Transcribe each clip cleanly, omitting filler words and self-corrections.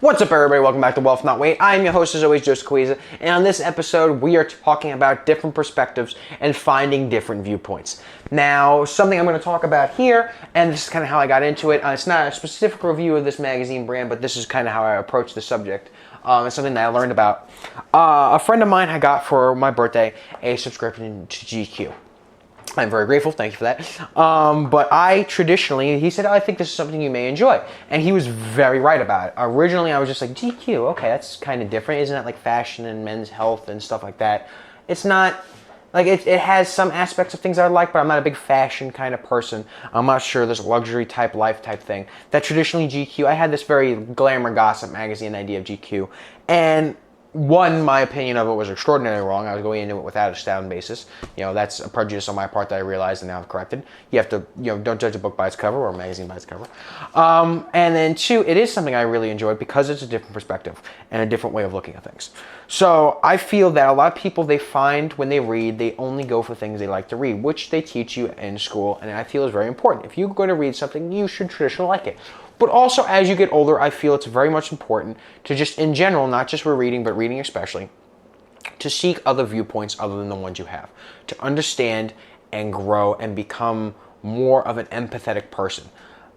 What's up, everybody? Welcome back to Wealth Not Weight. I'm your host, as always, Joseph Coizza, and on this episode, we are talking about different perspectives and finding different viewpoints. Now, something I'm going to talk about here, and this is kind of how I got into it. It's not a specific review of this magazine brand, but this is kind of how I approach the subject. It's something that I learned about. A friend of mine I got for my birthday a subscription to GQ. I'm very grateful, thank you for that. But I traditionally, he said, I think this is something you may enjoy. And he was very right about it. Originally, I was just like, GQ, okay, that's kind of different. Isn't that like fashion and men's health and stuff like that? It's not, like, it has some aspects of things I like, but I'm not a big fashion kind of person. I'm not sure this luxury type, life type thing. That traditionally GQ, I had this very glamour gossip magazine idea of GQ. And my opinion of it was extraordinarily wrong. I was going into it without a sound basis. You know, that's a prejudice on my part that I realized and now I've corrected. You have to, don't judge a book by its cover or a magazine by its cover. And then two, it is something I really enjoyed because it's a different perspective and a different way of looking at things. So I feel that a lot of people, they find when they read, they only go for things they like to read, which they teach you in school, and I feel is very important. If you're going to read something, you should traditionally like it. But also, as you get older, I feel it's very much important to just, in general, not just for reading, but reading especially, to seek other viewpoints other than the ones you have, to understand and grow and become more of an empathetic person.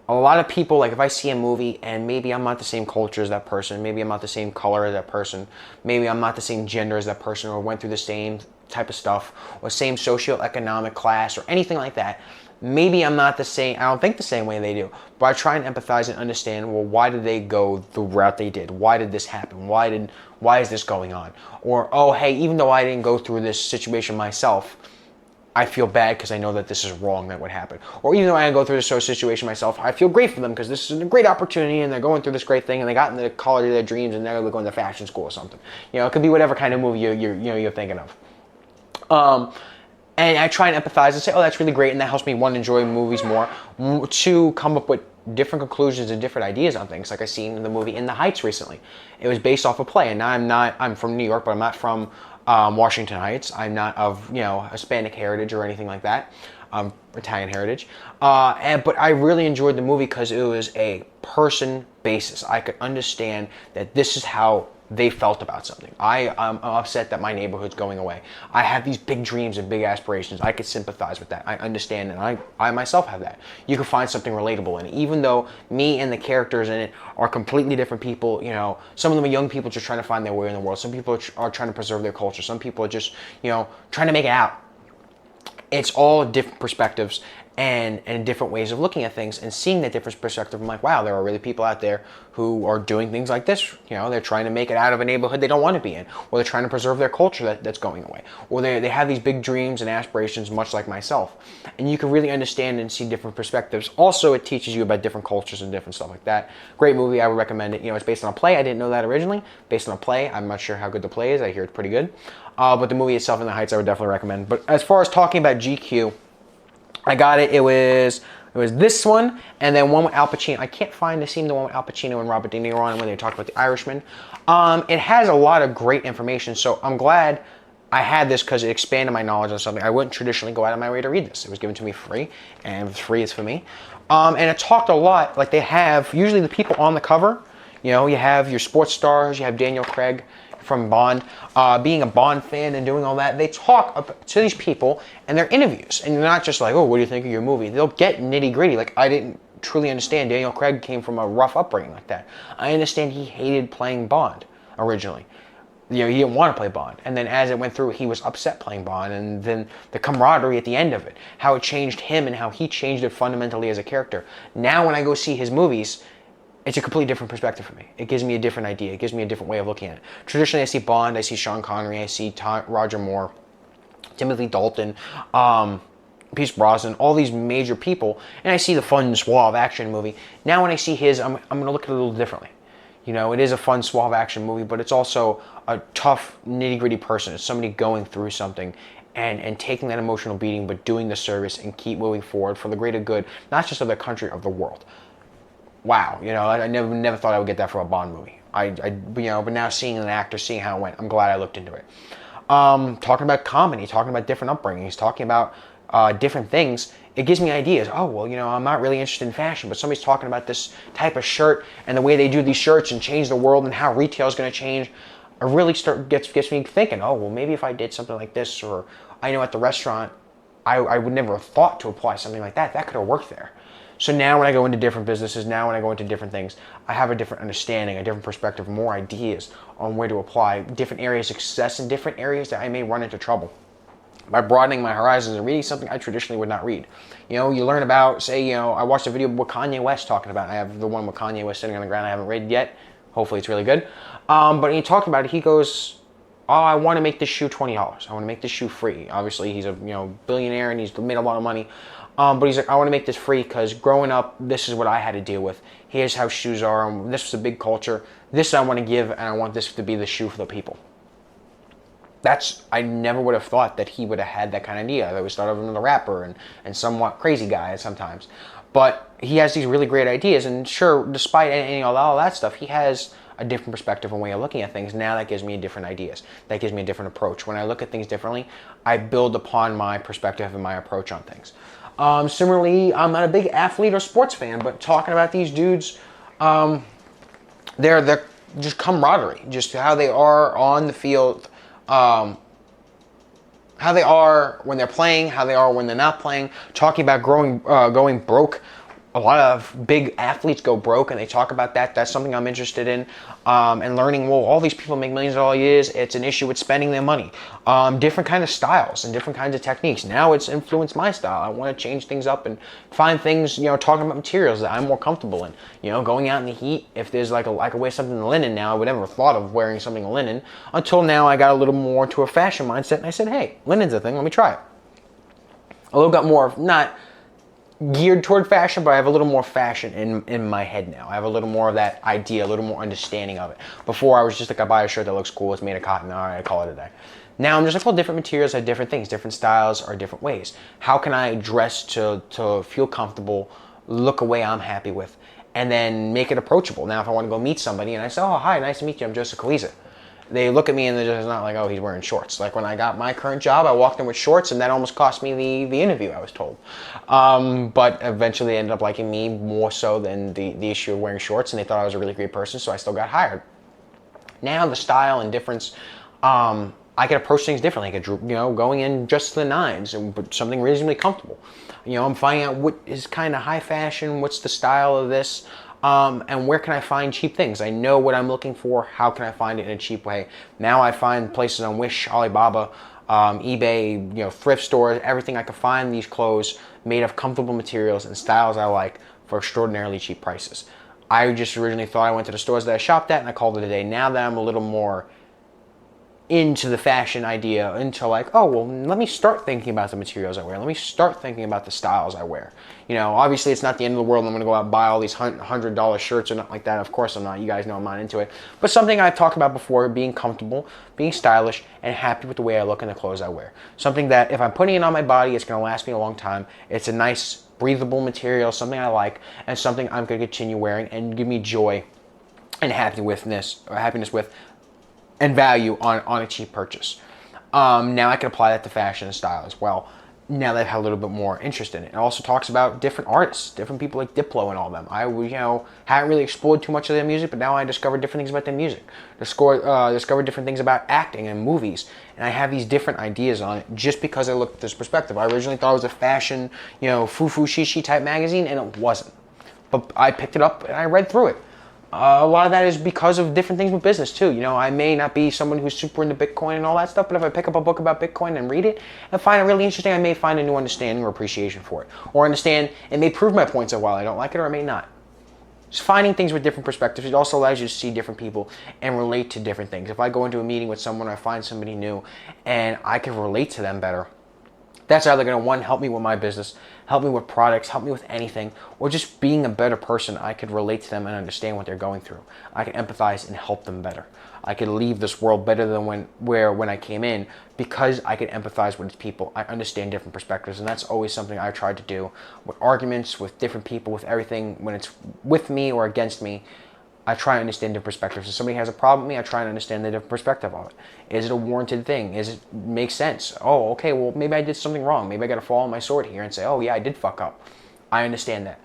A lot of people, like if I see a movie and maybe I'm not the same culture as that person, maybe I'm not the same color as that person, maybe I'm not the same gender as that person, or went through the same type of stuff, or same socioeconomic class, or anything like that, maybe I'm not the same, I don't think the same way they do, but I try and empathize and understand, well, why did they go the route they did? Why did this happen? Why is this going on? Or, oh, hey, even though I didn't go through this situation myself, I feel bad because I know that this is wrong that would happen. Or even though I didn't go through this sort of situation myself, I feel great for them because this is a great opportunity and they're going through this great thing and they got into the college of their dreams and now they're going to fashion school or something. You know, it could be whatever kind of movie you're thinking of. And I try and empathize and say, oh, that's really great, and that helps me, one, enjoy movies more, two, come up with different conclusions and different ideas on things, like I seen in the movie In the Heights recently. It was based off a play, and now I'm from New York, but I'm not from Washington Heights. I'm not of, Hispanic heritage or anything like that, Italian heritage. But I really enjoyed the movie because it was a person basis. I could understand that this is how they felt about something. I'm upset that my neighborhood's going away. I have these big dreams and big aspirations. I could sympathize with that. I understand, and I myself have that. You can find something relatable in it. Even though me and the characters in it are completely different people, some of them are young people just trying to find their way in the world. Some people are trying to preserve their culture. Some people are just, trying to make it out. It's all different perspectives and different ways of looking at things, and seeing that different perspective. I'm like, wow, there are really people out there who are doing things like this. They're trying to make it out of a neighborhood they don't want to be in, or they're trying to preserve their culture that's going away, or they have these big dreams and aspirations, much like myself. And you can really understand and see different perspectives. Also, it teaches you about different cultures and different stuff like that. Great movie, I would recommend it. It's based on a play. I didn't know that originally. Based on a play. I'm not sure how good the play is. I hear it's pretty good. But the movie itself, In the Heights, I would definitely recommend. But as far as talking about GQ, I got it. It was this one, and then one with Al Pacino. I can't find the one with Al Pacino and Robert De Niro on it when they talked about The Irishman. It has a lot of great information, so I'm glad I had this because it expanded my knowledge on something. I wouldn't traditionally go out of my way to read this. It was given to me for free, and if it's free, it's for me. And it talked a lot, like they have, usually the people on the cover, you have your sports stars, you have Daniel Craig from Bond, being a Bond fan and doing all that, they talk to these people and their interviews, and they're not just like, oh, what do you think of your movie? They'll get nitty gritty. Like, I didn't truly understand Daniel Craig came from a rough upbringing like that. I understand he hated playing Bond originally. He didn't want to play Bond, and then as it went through, he was upset playing Bond, and then the camaraderie at the end of it, how it changed him and how he changed it fundamentally as a character. Now when I go see his movies, it's a completely different perspective for me. It gives me a different idea. It gives me a different way of looking at it. Traditionally, I see Bond, I see Sean Connery, I see Roger Moore, Timothy Dalton, Pierce Brosnan, all these major people, and I see the fun, suave action movie. Now when I see his, I'm going to look at it a little differently. It is a fun, suave action movie, but it's also a tough, nitty-gritty person. It's somebody going through something and taking that emotional beating, but doing the service and keep moving forward for the greater good, not just of their country, of the world. Wow, I never thought I would get that from a Bond movie. But now seeing an actor, seeing how it went, I'm glad I looked into it. Talking about comedy, talking about different upbringings, talking about different things, it gives me ideas. Oh, well, I'm not really interested in fashion, but somebody's talking about this type of shirt and the way they do these shirts and change the world and how retail is going to change. I really gets me thinking, oh, well, maybe if I did something like this, or I know at the restaurant, I would never have thought to apply something like that. That could have worked there. So now when I go into different businesses, now when I go into different things, I have a different understanding, a different perspective, more ideas on where to apply different areas of success and different areas that I may run into trouble. By broadening my horizons and reading something I traditionally would not read. You learn about, say, I watched a video of what Kanye West talking about. I have the one with Kanye West sitting on the ground I haven't read yet. Hopefully it's really good. But when he talked about it, he goes, oh, I want to make this shoe $20. I want to make this shoe free. Obviously, he's a billionaire and he's made a lot of money. But he's like, I want to make this free because growing up, this is what I had to deal with. Here's how shoes are. And this was a big culture. This I want to give, and I want this to be the shoe for the people. I never would have thought that he would have had that kind of idea. I always thought of him as a rapper and somewhat crazy guy sometimes. But he has these really great ideas, and sure, despite all that stuff, he has a different perspective and way of looking at things. Now that gives me different ideas. That gives me a different approach. When I look at things differently, I build upon my perspective and my approach on things. Similarly, I'm not a big athlete or sports fan, but talking about these dudes, they're just camaraderie, just how they are on the field, how they are when they're playing, how they are when they're not playing, talking about going broke. A lot of big athletes go broke, and they talk about that. That's something I'm interested in, and learning, well, all these people make millions of dollars. It's an issue with spending their money. Different kind of styles and different kinds of techniques. Now it's influenced my style. I want to change things up and find things, talking about materials that I'm more comfortable in. Going out in the heat, if there's I could wear something linen now, I would never have thought of wearing something linen until now I got a little more to a fashion mindset, and I said, hey, linen's a thing, let me try it. A little bit more, not geared toward fashion, but I have a little more fashion in my head now. I have a little more of that idea, a little more understanding of it. Before I was just like, I buy a shirt that looks cool, it's made of cotton, all right, I call it a day. Now I'm just like, well, different materials have different things, different styles are different ways. How can I dress to feel comfortable, look a way I'm happy with, and then make it approachable? Now if I want to go meet somebody and I say, oh, hi, nice to meet you, I'm Joseph Caliza. They look at me and they're just not like, oh, he's wearing shorts. Like when I got my current job, I walked in with shorts, and that almost cost me the interview, I was told. But eventually they ended up liking me more so than the issue of wearing shorts, and they thought I was a really great person, so I still got hired. Now the style and difference, I can approach things differently. I could, going in just to the nines and something reasonably comfortable. I'm finding out what is kind of high fashion, what's the style of this, and where can I find cheap things? I know what I'm looking for. How can I find it in a cheap way? Now I find places on Wish, Alibaba, eBay, thrift stores, everything I can find these clothes made of comfortable materials and styles I like for extraordinarily cheap prices. I just originally thought I went to the stores that I shopped at and I called it a day. Now that I'm a little more into the fashion idea, into oh, well, let me start thinking about the materials I wear. Let me start thinking about the styles I wear. Obviously it's not the end of the world. I'm going to go out and buy all these $100 shirts or nothing like that. Of course I'm not. You guys know I'm not into it. But something I've talked about before, being comfortable, being stylish, and happy with the way I look and the clothes I wear. Something that if I'm putting it on my body, it's going to last me a long time. It's a nice, breathable material, something I like, and something I'm going to continue wearing and give me joy and happiness with, and value on a cheap purchase. Now I can apply that to fashion and style as well. Now that I've had a little bit more interest in it. It also talks about different artists, different people like Diplo and all them. I hadn't really explored too much of their music, but now I discovered different things about their music. Discovered different things about acting and movies, and I have these different ideas on it just because I looked at this perspective. I originally thought it was a fashion, foo-foo shishi type magazine, and it wasn't. But I picked it up and I read through it. A lot of that is because of different things with business too. I may not be someone who's super into Bitcoin and all that stuff, but if I pick up a book about Bitcoin and read it and find it really interesting, I may find a new understanding or appreciation for it. Or understand, it may prove my points of why I don't like it, or it may not. Just finding things with different perspectives, it also allows you to see different people and relate to different things. If I go into a meeting with someone, I find somebody new and I can relate to them better, that's either going to, one, help me with my business, help me with products, help me with anything, or just being a better person. I could relate to them and understand what they're going through. I can empathize and help them better. I could leave this world better than when I came in, because I could empathize with people. I understand different perspectives, and that's always something I've tried to do with arguments, with different people, with everything. When it's with me or against me, I try to understand different perspectives. If somebody has a problem with me, I try to understand the different perspective of it. Is it a warranted thing? Is it make sense? Oh, okay, well, maybe I did something wrong. Maybe I got to fall on my sword here and say, oh, yeah, I did fuck up. I understand that.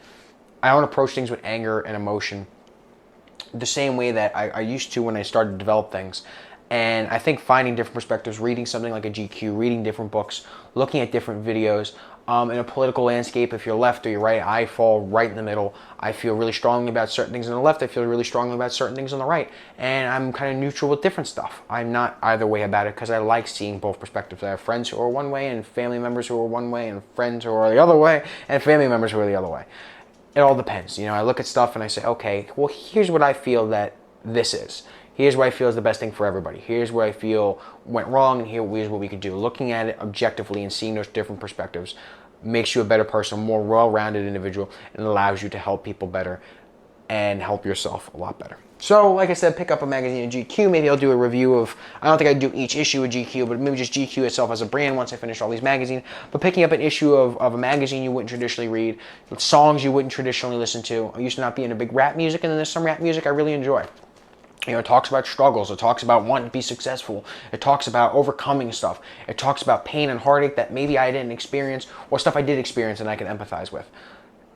I don't approach things with anger and emotion the same way that I used to when I started to develop things. And I think finding different perspectives, reading something like a GQ, reading different books, looking at different videos, in a political landscape, if you're left or you're right, I fall right in the middle. I feel really strongly about certain things on the left. I feel really strongly about certain things on the right. And I'm kind of neutral with different stuff. I'm not either way about it because I like seeing both perspectives. I have friends who are one way and family members who are one way and friends who are the other way and family members who are the other way. It all depends. You know, I look at stuff and I say, okay, well, here's what I feel that this is. Here's what I feel is the best thing for everybody. Here's where I feel went wrong, and here's what we could do. Looking at it objectively and seeing those different perspectives makes you a better person, a more well-rounded individual, and allows you to help people better and help yourself a lot better. So, like I said, pick up a magazine of GQ. Maybe I'll do a review of, I don't think I'd do each issue of GQ, but maybe just GQ itself as a brand once I finish all these magazines. But picking up an issue of a magazine you wouldn't traditionally read, with songs you wouldn't traditionally listen to. I used to not be into big rap music, and then there's some rap music I really enjoy. You know, it talks about struggles. It talks about wanting to be successful. It talks about overcoming stuff. It talks about pain and heartache that maybe I didn't experience, or stuff I did experience and I can empathize with.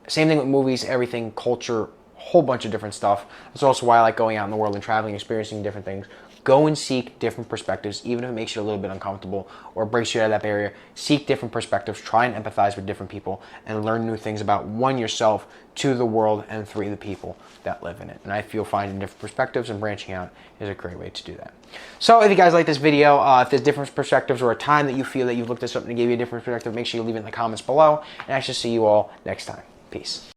Same thing with movies, everything, culture, whole bunch of different stuff. That's also why I like going out in the world and traveling, experiencing different things. Go and seek different perspectives, even if it makes you a little bit uncomfortable or breaks you out of that barrier. Seek different perspectives, try and empathize with different people, and learn new things about, one, yourself, two, the world, and three, the people that live in it. And I feel finding different perspectives and branching out is a great way to do that. So if you guys like this video, if there's different perspectives or a time that you feel that you've looked at something and gave you a different perspective, make sure you leave it in the comments below. And I shall see you all next time. Peace.